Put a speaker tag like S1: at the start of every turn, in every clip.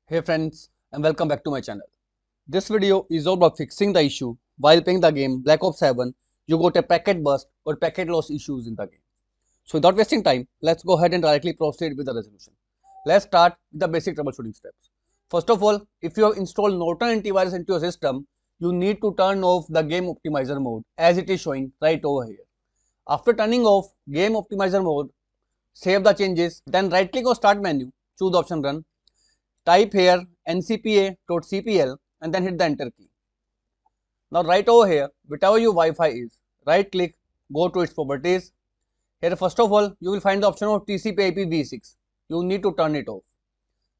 S1: Hey friends, and welcome back to my channel. This video is all about fixing the issue while playing the game Black Ops 7. You got a packet burst or packet loss issues in the game. So without wasting time, let's go ahead and directly proceed with the resolution. Let's start with the basic troubleshooting steps. First of all, if you have installed Norton antivirus into your system, you need to turn off the game optimizer mode as it is showing right over here. After turning off game optimizer mode, save the changes, then right click on start menu, choose the option run. Type here ncpa.cpl and then hit the enter key. Now right over here, whatever your Wi-Fi is, right click, go to its properties. Here first of all, you will find the option of TCP/IP v6. You need to turn it off.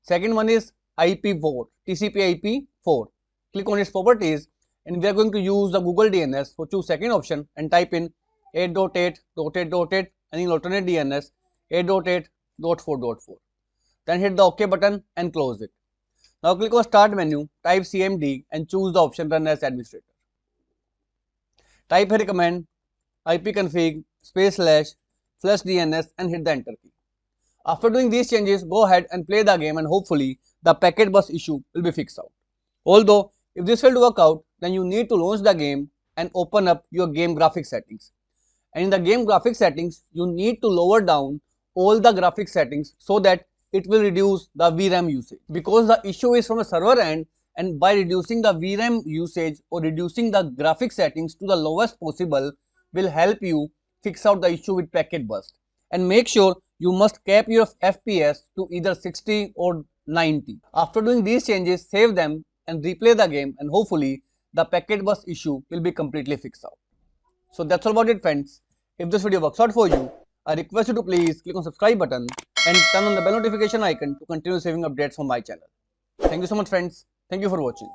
S1: Second one is IP4, TCP/IP4. Click on its properties and we are going to use the Google DNS. So choose second option and type in 8.8.8.8 and in alternate DNS 8.8.4.4. Then hit the OK button and close it. Now click on start menu, type CMD and choose the option run as administrator. Type here command ipconfig /flush DNS and hit the enter key. After doing these changes, go ahead and play the game and hopefully the packet bus issue will be fixed out. Although if this failed to work out, then you need to launch the game and open up your game graphics settings. And in the game graphics settings, you need to lower down all the graphics settings so that it will reduce the VRAM usage. Because the issue is from the server end, and by reducing the VRAM usage or reducing the graphics settings to the lowest possible will help you fix out the issue with packet burst. And make sure you must cap your FPS to either 60 or 90. After doing these changes, save them and replay the game and hopefully the packet burst issue will be completely fixed out. So that's all about it friends. If this video works out for you, I request you to please click on subscribe button and turn on the bell notification icon to continue receiving updates from my channel. Thank you so much friends. Thank you for watching.